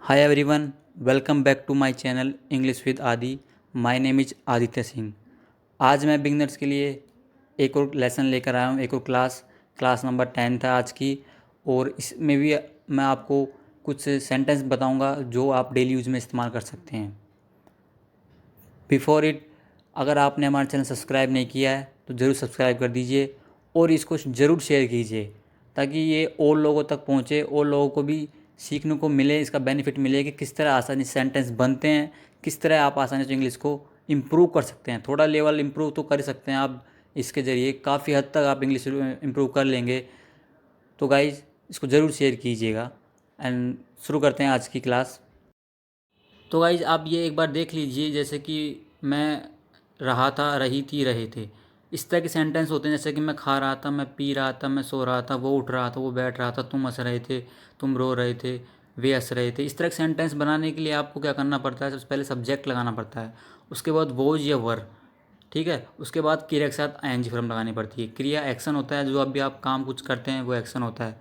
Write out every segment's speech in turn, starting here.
Hi everyone, welcome back to my channel English with Adi. My name is Aditya Singh. आज मैं beginners के लिए एक और लेसन लेकर आया हूँ, एक और क्लास नंबर 10 है आज की। और इसमें भी मैं आपको कुछ सेंटेंस बताऊँगा जो आप डेली यूज में इस्तेमाल कर सकते हैं। बिफोर इट, अगर आपने हमारा चैनल सब्सक्राइब नहीं किया है तो ज़रूर सब्सक्राइब कर दीजिए और इसको ज़रूर शेयर कीजिए ताकि ये और लोगों तक पहुँचे और लोगों को भी सीखने को मिले, इसका बेनिफिट मिले कि किस तरह आसानी से सेंटेंस बनते हैं, किस तरह आप आसानी से इंग्लिश को इम्प्रूव कर सकते हैं। थोड़ा लेवल इम्प्रूव तो कर सकते हैं आप, इसके ज़रिए काफ़ी हद तक आप इंग्लिश इम्प्रूव कर लेंगे। तो गाइज इसको ज़रूर शेयर कीजिएगा एंड शुरू करते हैं आज की क्लास। तो गाइज आप ये एक बार देख लीजिए, जैसे कि मैं रहा था, रही थी, रहे थे, इस तरह के सेंटेंस होते हैं। जैसे कि मैं खा रहा था, मैं पी रहा था, मैं सो रहा था, वो उठ रहा था, वो बैठ रहा था, तुम हंस रहे थे, तुम रो रहे थे, वे हंस रहे थे। इस तरह के सेंटेंस बनाने के लिए आपको क्या करना पड़ता है, सबसे पहले सब्जेक्ट लगाना पड़ता है, उसके बाद वोज या वर, ठीक है। उसके बाद क्रिया के साथ आईएनजी फॉर्म लगानी पड़ती है। क्रिया एक्शन होता है, जो अभी आप काम कुछ करते हैं वो एक्शन होता है।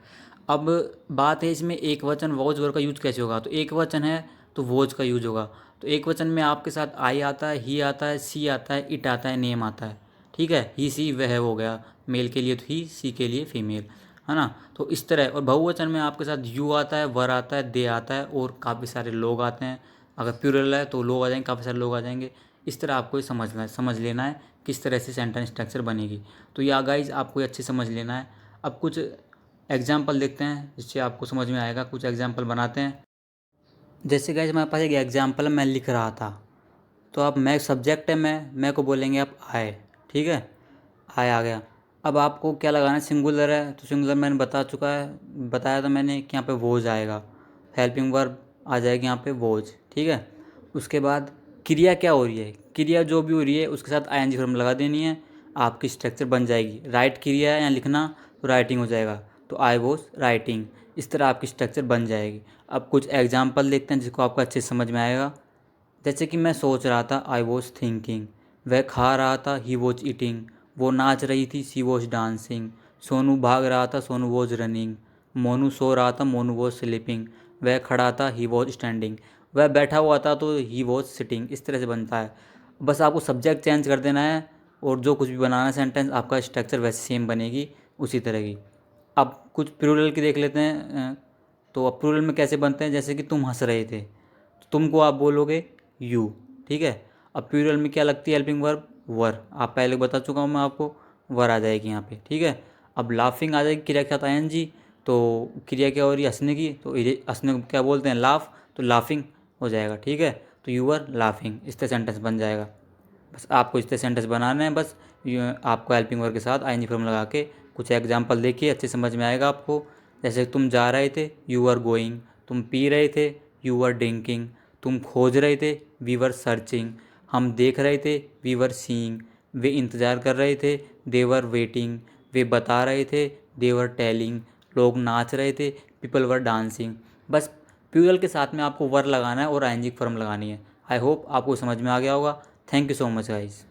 अब बात है इसमें एक वचन वॉज वर का यूज कैसे होगा। तो एक वचन है तो वॉज का यूज होगा। तो एक वचन में आपके साथ आई आता है, ही आता है, सी आता है, इट आता है, नेम आता है, ठीक है। ही सी वह हो गया मेल के लिए, तो ही, सी के लिए फीमेल, है ना। तो इस तरह, और बहुवचन में आपके साथ यू आता है, वर आता है, दे आता है और काफ़ी सारे लोग आते हैं। अगर प्लूरल है तो लोग आ जाएंगे, काफ़ी सारे लोग आ जाएंगे। इस तरह आपको ये समझ लेना है किस तरह से सेंटेंस स्ट्रक्चर बनेगी। तो या गाइज आपको ये अच्छे समझ लेना है। अब कुछ एग्जाम्पल देखते हैं जिससे आपको समझ में आएगा। कुछ एग्जाम्पल बनाते हैं। जैसे गाइज हमारे पास एक एग्जाम्पल है, मैं लिख रहा था। तो आप, मैं सब्जेक्ट है, मैं को बोलेंगे आप आए, ठीक है। आए आ गया। अब आपको क्या लगाना है, सिंगुलर है तो सिंगुलर मैंने बताया था मैंने कि यहाँ पे वोज आएगा, हेल्पिंग वर्ब आ जाएगी यहाँ पे वोज, ठीक है। उसके बाद क्रिया क्या हो रही है, क्रिया जो भी हो रही है उसके साथ आईएनजी फॉर्म लगा देनी है, आपकी स्ट्रक्चर बन जाएगी। राइट क्रिया है या लिखना, तो राइटिंग हो जाएगा, तो आई वॉज राइटिंग। इस तरह आपकी स्ट्रक्चर बन जाएगी। अब कुछ एग्जाम्पल देखते हैं जिसको आपको अच्छे से समझ में आएगा। जैसे कि मैं सोच रहा था, आई वॉज थिंकिंग। वह खा रहा था, ही वॉज ईटिंग। वो नाच रही थी, सी वॉज डांसिंग। सोनू भाग रहा था, सोनू वॉज रनिंग। मोनू सो रहा था, मोनू वॉज स्लीपिंग। वह खड़ा था, ही वॉज स्टैंडिंग। वह बैठा हुआ था तो ही वॉज सिटिंग। इस तरह से बनता है। बस आपको सब्जेक्ट चेंज कर देना है और जो कुछ भी बनाना है सेंटेंस, आपका स्ट्रक्चर वैसे सेम बनेगी, उसी तरह की। अब कुछ प्लूरल की देख लेते हैं। तो अब प्लूरल में कैसे बनते हैं, जैसे कि तुम हंस रहे थे, तो तुमको आप बोलोगे यू, ठीक है। अब प्लूरल में क्या लगती है हेल्पिंग वर्ब, वर। आप पहले बता चुका हूँ मैं आपको, वर आ जाएगी यहाँ पे, ठीक है। अब लाफिंग आ जाएगी क्रिया के साथ आईएनजी। तो क्रिया क्या हो रही है, हंसने की, तो हंसने को क्या बोलते हैं, लाफ, तो लाफिंग हो जाएगा, ठीक है। तो यू वर लाफिंग, इस तरह सेंटेंस बन जाएगा। बस आपको इस तरह सेंटेंस बनाना है। बस आपको हेल्पिंग वर्ब के साथ आईएनजी फॉर्म लगा के कुछ एग्जाम्पल देखिए, अच्छे समझ में आएगा आपको। जैसे तुम जा रहे थे, यू आर गोइंग। तुम पी रहे थे, यू आर ड्रिंकिंग। तुम खोज रहे थे, वी वर सर्चिंग। हम देख रहे थे, वी वर सीइंग। वे इंतज़ार कर रहे थे, दे वर वेटिंग। वे बता रहे थे, दे वर टेलिंग। लोग नाच रहे थे, पीपल वर डांसिंग। बस प्लूरल के साथ में आपको वर लगाना है और आईएनजी फॉर्म लगानी है। आई होप आपको समझ में आ गया होगा। Thank you so much guys.